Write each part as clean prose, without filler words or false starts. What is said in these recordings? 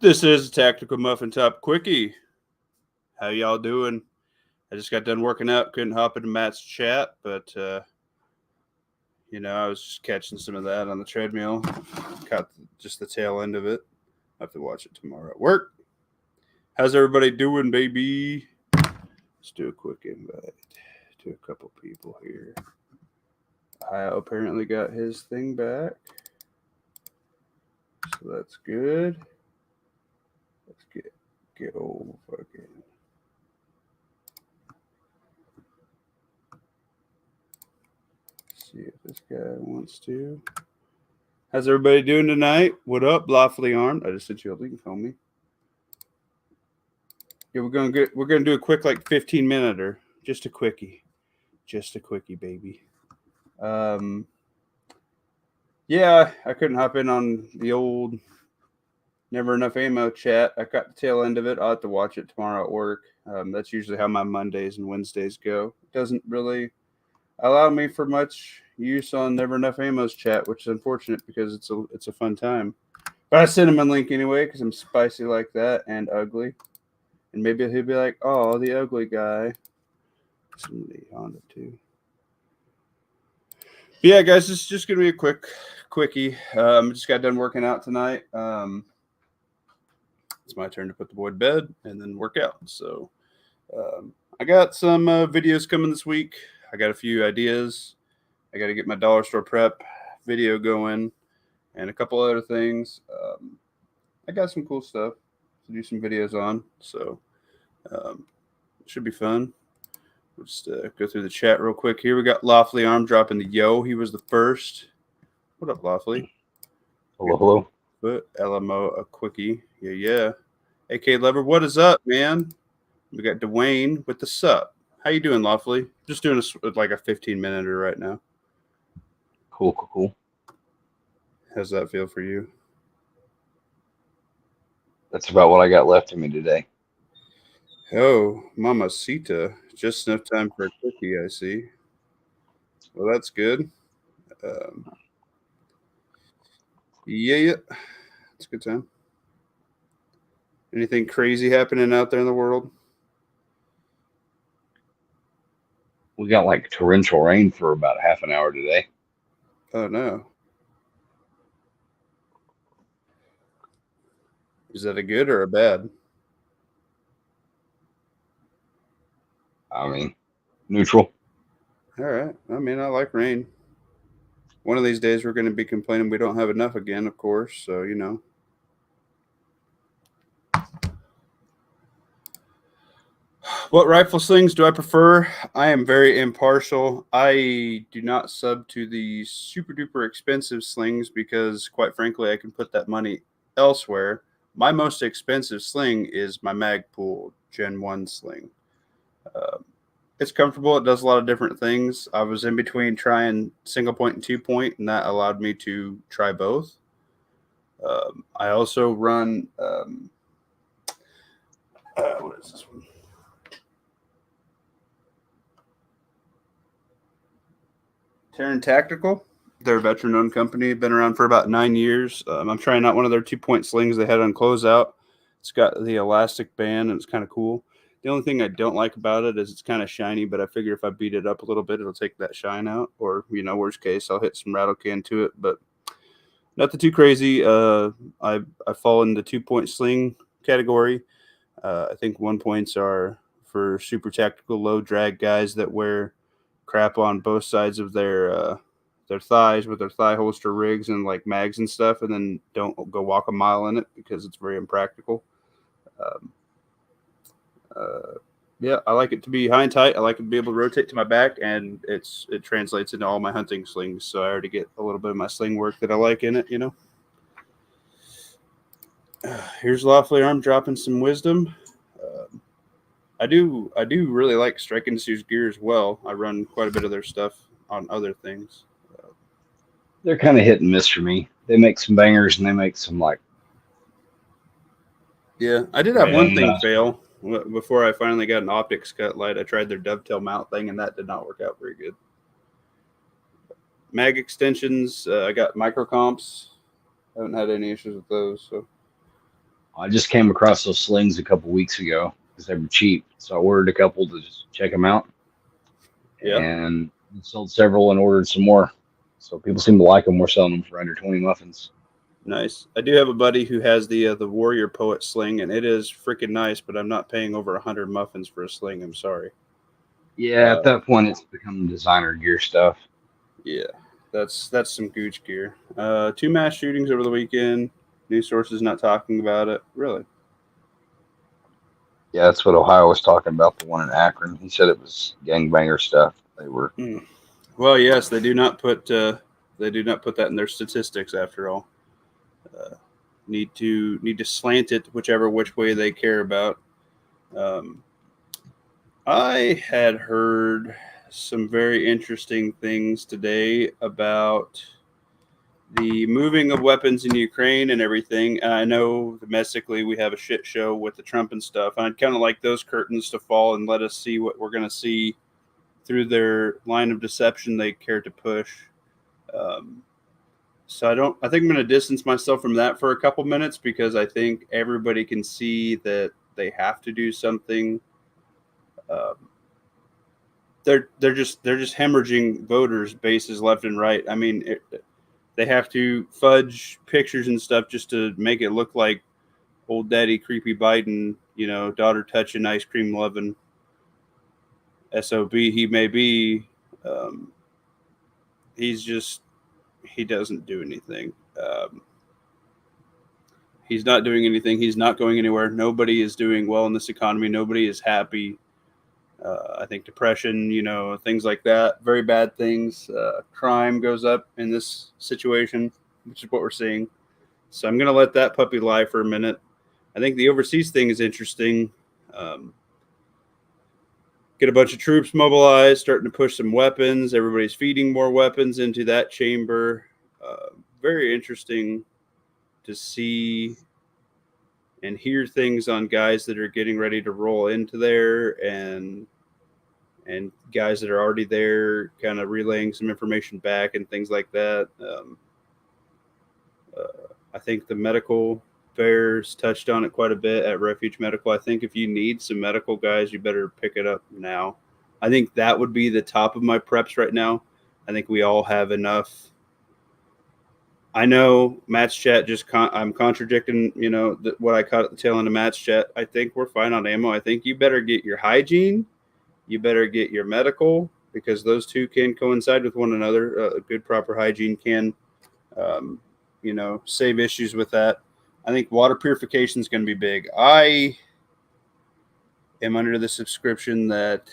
This is Tactical Muffin Top Quickie. How y'all doing? I just got done working out. Couldn't hop into Matt's chat, but I was just catching some of that on the treadmill. Caught just the tail end of it. I have to watch it tomorrow at work. How's everybody doing, baby? Let's do a quick invite to a couple people here. Ohio apparently got his thing back, so that's good. Let's get old fucking. See if this guy wants to. How's everybody doing tonight? What up, Lawfully Armed? I just sent you a link, homie. Yeah, we're gonna do a quick 15-minute, just a quickie, baby. Yeah, I couldn't hop in on the old Never Enough Ammo chat. I got the tail end of it. I'll have to watch it tomorrow at work. That's usually how my Mondays and Wednesdays go. It doesn't really allow me for much use on Never Enough Ammo's chat, which is unfortunate because it's a fun time. But I sent him a link anyway because I'm spicy like that and ugly. And maybe he'll be like, oh, the ugly guy. Somebody Honda too. But yeah, guys, this is just going to be a quickie. Just got done working out tonight. It's my turn to put the boy to bed and then work out. So I got some videos coming this week. I got a few ideas. I got to get my dollar store prep video going and a couple other things. I got some cool stuff to do some videos on. So it should be fun. We'll just go through the chat real quick here. We got Lawfully Arm dropping the yo. He was the first. What up, Lawfully? Hello. But LMO, a quickie. Yeah. AK Lever, what is up, man? We got Dwayne with the sup. How you doing, Lawfully? Just doing a 15-minute right now. Cool. How's that feel for you? That's about what I got left in me today. Oh, Mamacita. Just enough time for a quickie, I see. Well, that's good. Yeah. It's a good time. Anything crazy happening out there in the world? We got torrential rain for about half an hour today. Oh, no. Is that a good or a bad? I mean, neutral. All right. I mean, I like rain. One of these days we're going to be complaining we don't have enough again, of course. So, What rifle slings do I prefer? I am very impartial. I do not sub to the super duper expensive slings because, quite frankly, I can put that money elsewhere. My most expensive sling is my Magpul Gen 1 sling. It's comfortable. It does a lot of different things. I was in between trying single point and 2-point, and that allowed me to try both. I also run, what is this one? Terran Tactical. They're a veteran-owned company. Been around for about 9 years. I'm trying out one of their 2-point slings they had on closeout. It's got the elastic band, and it's kind of cool. The only thing I don't like about it is it's kind of shiny, but I figure if I beat it up a little bit, it'll take that shine out. Or, worst case, I'll hit some rattle can to it, but nothing too crazy. I fall in the 2-point sling category. I think 1-points are for super tactical low drag guys that wear crap on both sides of their thighs with their thigh holster rigs and mags and stuff, and then don't go walk a mile in it because it's very impractical. Yeah, I like it to be high and tight. I like it to be able to rotate to my back, and it translates into all my hunting slings. So I already get a little bit of my sling work that I like in it. Here's Lawfully Arm dropping some wisdom. I do really like Strike Industries gear as well. I run quite a bit of their stuff on other things. They're kind of hit and miss for me. They make some bangers and they make some Yeah, I did have one thing fail before I finally got an optics cut light. I tried their dovetail mount thing, and that did not work out very good. Mag extensions, I got micro comps. I haven't had any issues with those. So I just came across those slings a couple weeks ago because they were cheap, so I ordered a couple to just check them out, Yeah. and sold several and ordered some more. So people seem to like them. We're selling them for under 20 muffins. Nice. I do have a buddy who has the Warrior Poet sling, and it is freaking nice. But I'm not paying over 100 muffins for a sling. I'm sorry. Yeah, at Uh, that point, it's become designer gear stuff. yeah, that's some gooch gear. Two mass shootings over the weekend. News sources not talking about it. Really? Yeah, that's what Ohio was talking about. The one in Akron. He said it was gangbanger stuff. They were. Mm. Well, yes, they do not put that in their statistics. After all, uh, need to slant it which way they care about. Um, I had heard some very interesting things today about the moving of weapons in Ukraine and everything. And I know domestically we have a shit show with the Trump and stuff. And I'd kind of like those curtains to fall and let us see what we're going to see through their line of deception they care to push. Um, so I think I'm going to distance myself from that for a couple minutes because I think everybody can see that they have to do something. Um, they're just hemorrhaging voters bases left and right. I mean, they have to fudge pictures and stuff just to make it look like old daddy creepy Biden, daughter touching ice cream loving sob he may be. Um, he doesn't do anything. He's not doing anything. He's not going anywhere. Nobody is doing well in this economy. Nobody is happy. I think depression, things like that, very bad things. Crime goes up in this situation, which is what we're seeing. So I'm going to let that puppy lie for a minute. I think the overseas thing is interesting. Um, get a bunch of troops mobilized, starting to push some weapons. Everybody's feeding more weapons into that chamber. Very interesting to see and hear things on guys that are getting ready to roll into there and guys that are already there kind of relaying some information back and things like that. I think the medical fairs touched on it quite a bit at Refuge Medical. I think if you need some medical guys, you better pick it up now. I think that would be the top of my preps right now. I think we all have enough. I know Matt's chat I'm contradicting, what I caught at the tail end of Matt's chat. I think we're fine on ammo. I think you better get your hygiene. You better get your medical because those two can coincide with one another. Good, proper hygiene can um, save issues with that. I think water purification is going to be big. I am under the subscription that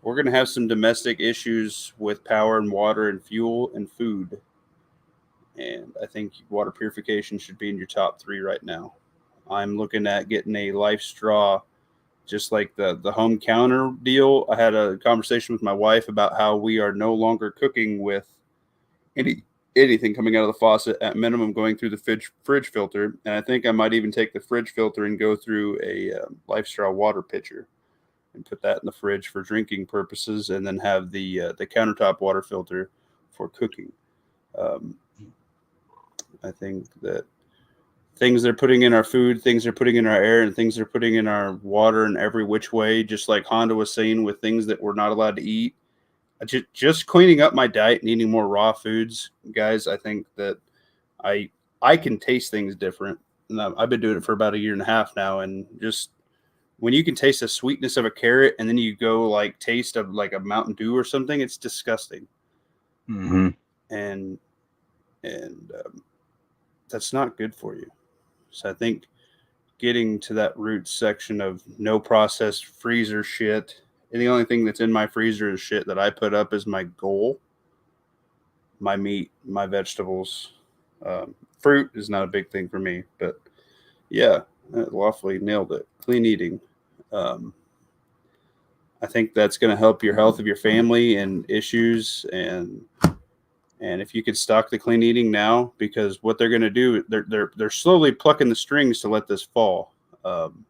we're going to have some domestic issues with power and water and fuel and food. And I think water purification should be in your top three right now. I'm looking at getting a life straw, just like the home counter deal. I had a conversation with my wife about how we are no longer cooking with any anything coming out of the faucet, at minimum going through the fridge filter. And I think I might even take the fridge filter and go through a Life Straw water pitcher and put that in the fridge for drinking purposes, and then have the countertop water filter for cooking. Um, I think that things they're putting in our food, things they're putting in our air, and things they're putting in our water in every which way, just like Honda was saying with things that we're not allowed to eat. Just cleaning up my diet and eating more raw foods, guys. I think that I I can taste things different. And I've been doing it for about a year and a half now, and just when you can taste the sweetness of a carrot, and then you go like taste of like a Mountain Dew or something, it's disgusting. Mm-hmm. And that's not good for you. So I think getting to that root section of no processed freezer shit. And the only thing that's in my freezer is shit that I put up as my goal. My meat, my vegetables. Fruit is not a big thing for me, but yeah, lawfully nailed it. Clean eating. Um, I think that's going to help your health of your family and issues. And if you could stock the clean eating now, because what they're going to do, they're slowly plucking the strings to let this fall. Um,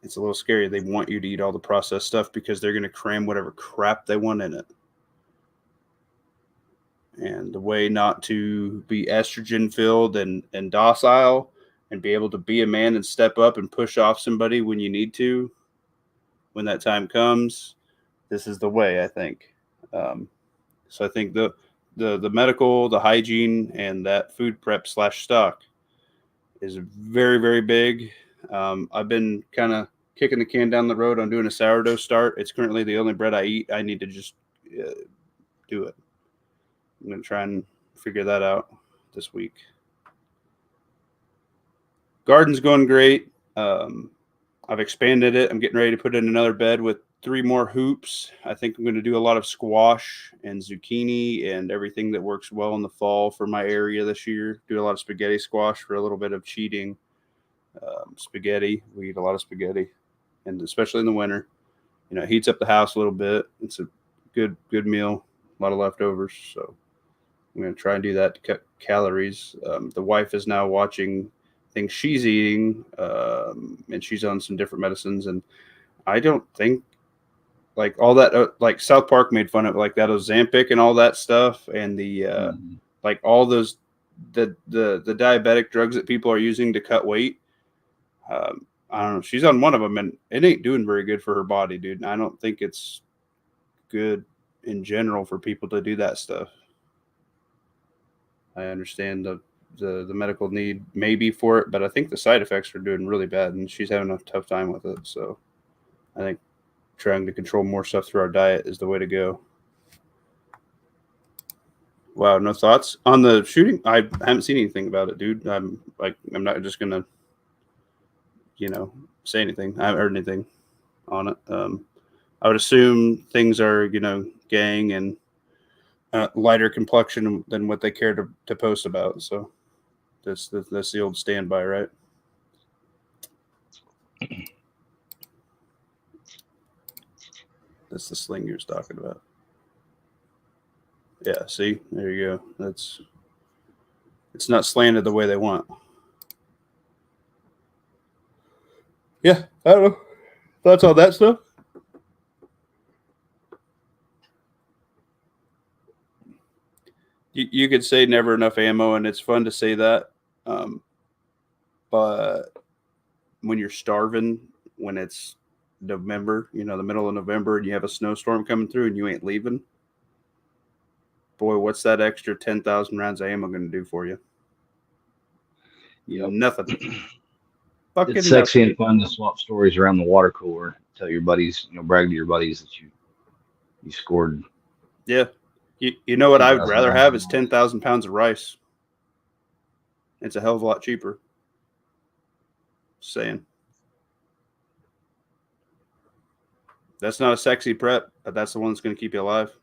it's a little scary. They want you to eat all the processed stuff because they're going to cram whatever crap they want in it. and the way not to be estrogen filled and docile and be able to be a man and step up and push off somebody when you need to, when that time comes. This is the way, I think. So I think the medical, the hygiene, and that food prep slash stock is very, very big. I've been kind of kicking the can down the road on doing a sourdough start. It's currently the only bread I eat. I need to just do it. I'm going to try and figure that out this week. Garden's going great. I've expanded it. I'm getting ready to put in another bed with 3 more hoops. I think I'm going to do a lot of squash and zucchini and everything that works well in the fall for my area this year. Do a lot of spaghetti squash for a little bit of cheating. Spaghetti. We eat a lot of spaghetti, and especially in the winter. It heats up the house a little bit. It's a good meal. A lot of leftovers. So I'm going to try and do that to cut calories. The wife is now watching things she's eating, and she's on some different medicines. And I don't think like all that, like South Park made fun of like that Ozempic and all that stuff, and the like all those the diabetic drugs that people are using to cut weight. I don't know. She's on one of them, and it ain't doing very good for her body, dude. I don't think it's good in general for people to do that stuff. I understand the medical need maybe for it, but I think the side effects are doing really bad, and she's having a tough time with it. So I think trying to control more stuff through our diet is the way to go. Wow, no thoughts on the shooting? I haven't seen anything about it, dude. I'm not just gonna, say anything. I haven't heard anything on it. I would assume things are, gang and lighter complexion than what they care to post about. So that's the old standby, right? That's the sling you was talking about. Yeah, see, there you go. It's not slanted the way they want. Yeah, I don't know. Thoughts on that stuff? You could say never enough ammo, and it's fun to say that. But when you're starving, when it's November, the middle of November, and you have a snowstorm coming through and you ain't leaving, boy, what's that extra 10,000 rounds of ammo going to do for you? Yep. Nothing. It's sexy and fun to swap stories around the water cooler. Tell your buddies, brag to your buddies that you scored. Yeah. You know what I would rather have is 10,000 pounds of rice. It's a hell of a lot cheaper. Just saying. That's not a sexy prep, but that's the one that's going to keep you alive.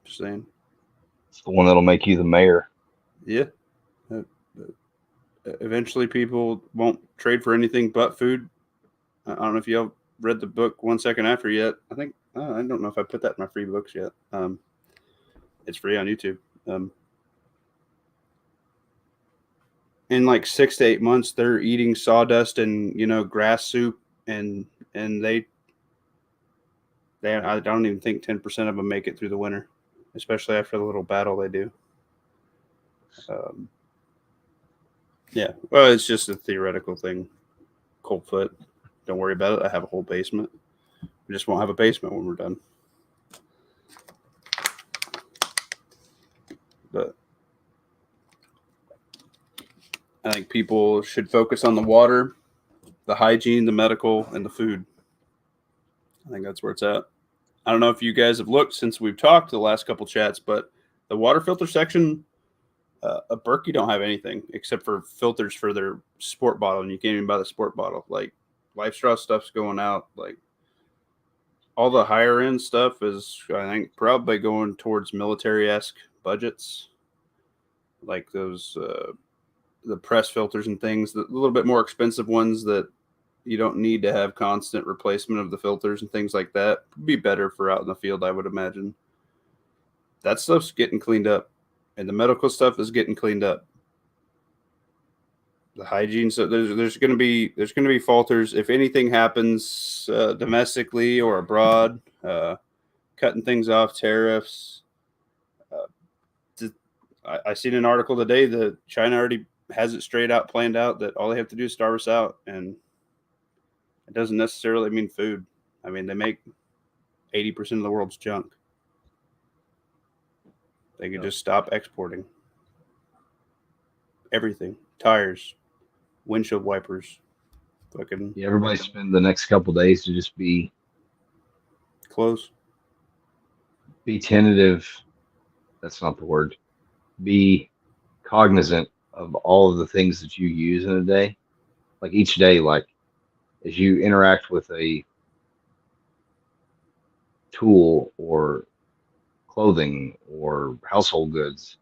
Just saying. It's the one that'll make you the mayor. Yeah. Eventually, people won't trade for anything but food. I don't know if y'all read the book 1 Second After yet. I don't know if I put that in my free books yet. It's free on YouTube. In like 6 to 8 months, they're eating sawdust and grass soup, and they I don't even think 10% of them make it through the winter, especially after the little battle they do. Yeah, well, it's just a theoretical thing. Cold foot, don't worry about it. I have a whole basement. We just won't have a basement when we're done. But I think people should focus on the water, the hygiene, the medical, and the food. I think that's where it's at. I don't know if you guys have looked since we've talked the last couple chats, but the water filter section, a Berkey don't have anything except for filters for their sport bottle, and you can't even buy the sport bottle. Like LifeStraw stuff's going out. Like all the higher end stuff is, I think, probably going towards military-esque budgets, like those the press filters and things, the little bit more expensive ones that you don't need to have constant replacement of the filters and things like that. Would be better for out in the field, I would imagine. That stuff's getting cleaned up, and the medical stuff is getting cleaned up. The hygiene, so there's going to be falters if anything happens domestically or abroad. cutting things off, tariffs. I seen an article today that China already has it straight out planned out that all they have to do is starve us out, and it doesn't necessarily mean food. I mean, they make 80% of the world's junk. They could just stop exporting everything, tires, windshield wipers, fucking everybody spend the next couple days to just be clothes. Be tentative. That's not the word. Be cognizant of all of the things that you use in a day. Like each day, like as you interact with a tool or clothing or household goods,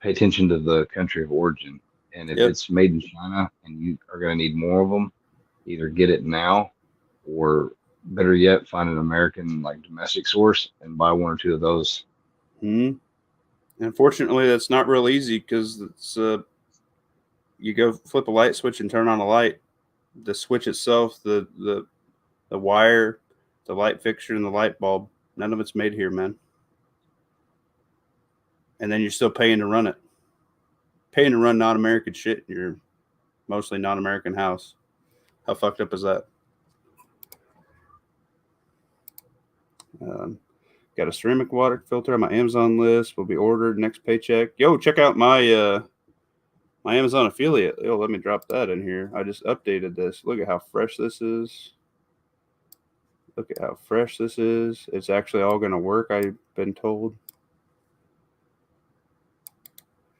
pay attention to the country of origin. And if it's made in China and you are going to need more of them, either get it now or better yet, find an American like domestic source and buy one or two of those. Unfortunately, that's not real easy because it's you go flip a light switch and turn on a light. The switch itself, the wire, the light fixture, and the light bulb, none of it's made here, man. And then you're still paying to run it. Paying to run non-American shit in your mostly non-American house. How fucked up is that? Got a ceramic water filter on my Amazon list. Will be ordered next paycheck. Yo, check out my my Amazon affiliate. Yo, let me drop that in here. I just updated this. Look at how fresh this is. Look at how fresh this is. It's actually all going to work, I've been told.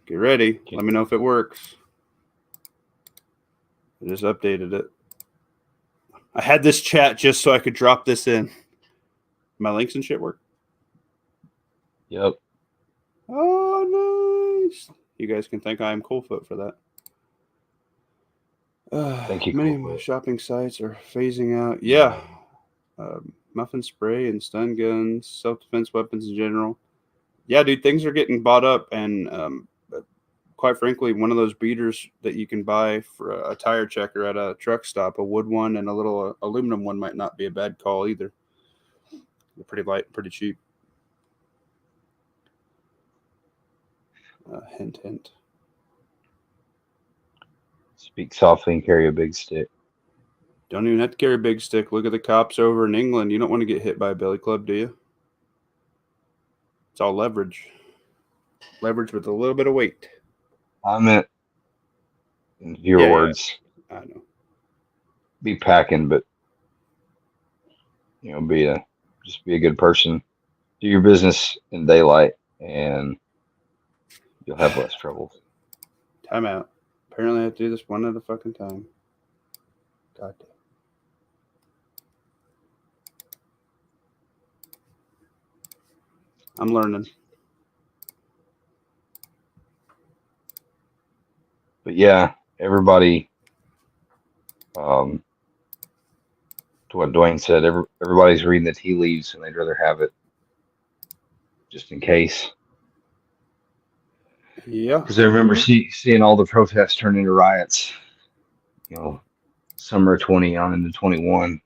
Get ready. Let me know if it works. I just updated it. I had this chat just so I could drop this in. My links and shit work? Yep. Oh, nice. You guys can thank I am Coolfoot for that. Thank you. Many of my shopping sites are phasing out. Yeah. Muffin spray and stun guns, self-defense weapons in general. Yeah, dude, things are getting bought up. And quite frankly, one of those beaters that you can buy for a tire checker at a truck stop, a wood one and a little aluminum one might not be a bad call either. They're pretty light, pretty cheap. Hint, hint. Speak softly and carry a big stick. Don't even have to carry a big stick. Look at the cops over in England. You don't want to get hit by a billy club, do you? It's all leverage. Leverage with a little bit of weight. I meant, in your words, I know. Be packing, but you know, just be a good person. Do your business in daylight, and you'll have less trouble. Time out. Apparently, I have to do this one at a fucking time. God damn. I'm learning. But yeah, everybody, to what Dwayne said, everybody's reading the tea leaves and they'd rather have it just in case. Yeah. Because I remember seeing all the protests turn into riots, you know, summer 20 on into 21.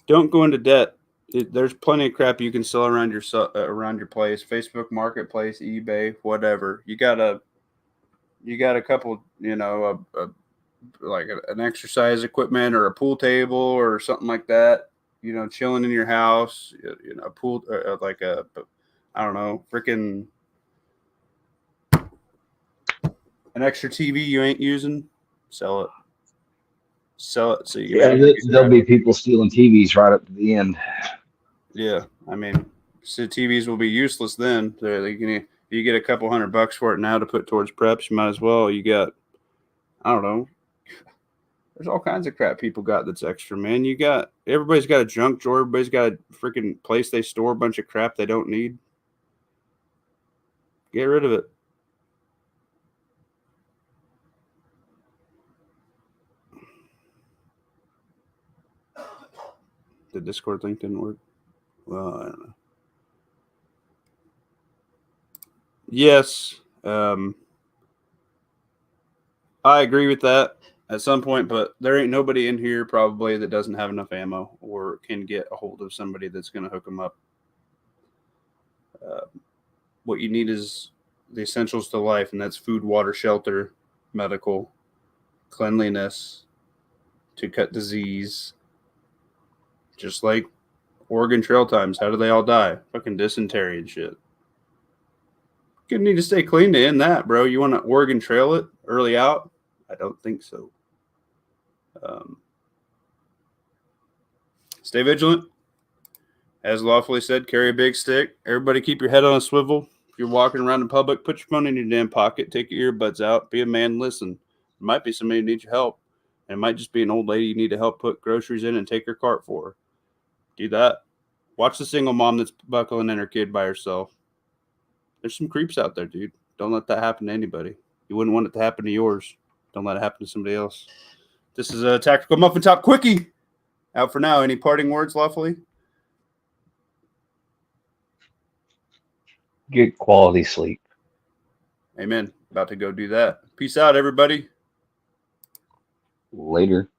Don't go into debt. There's plenty of crap you can sell around your place, Facebook Marketplace, eBay, whatever. You got a couple, you know, like an exercise equipment or a pool table or something like that, you know, chilling in your house, you know, a pool, like a, I don't know, freaking an extra TV you ain't using, sell it. Sell it so you can there'll be people stealing TVs right up to the end. Yeah, I mean, so TVs will be useless then. If you get a couple $100 for it now to put towards preps, you might as well. You got, I don't know. There's all kinds of crap people got that's extra, man. Everybody's got a junk drawer. Everybody's got a freaking place they store a bunch of crap they don't need. Get rid of it. The Discord link didn't work. Well, I don't know. Yes. I agree with that at some point, but there ain't nobody in here probably that doesn't have enough ammo or can get a hold of somebody that's going to hook them up. What you need is the essentials to life, and that's food, water, shelter, medical, cleanliness, to cut disease. Just like Oregon Trail times, how do they all die? Fucking dysentery and shit. You need to stay clean to end that, bro. You want to Oregon Trail it early out? I don't think so. Stay vigilant. As lawfully said, carry a big stick. Everybody keep your head on a swivel. If you're walking around in public, put your phone in your damn pocket. Take your earbuds out. Be a man. Listen. There might be somebody who needs your help. And it might just be an old lady you need to help put groceries in and take her cart for her. Do that. Watch the single mom that's buckling in her kid by herself. There's some creeps out there, dude. Don't let that happen to anybody. You wouldn't want it to happen to yours. Don't let it happen to somebody else. This is a Tactical Muffin Top Quickie. Out for now. Any parting words, lawfully? Get quality sleep. Amen. About to go do that. Peace out, everybody. Later.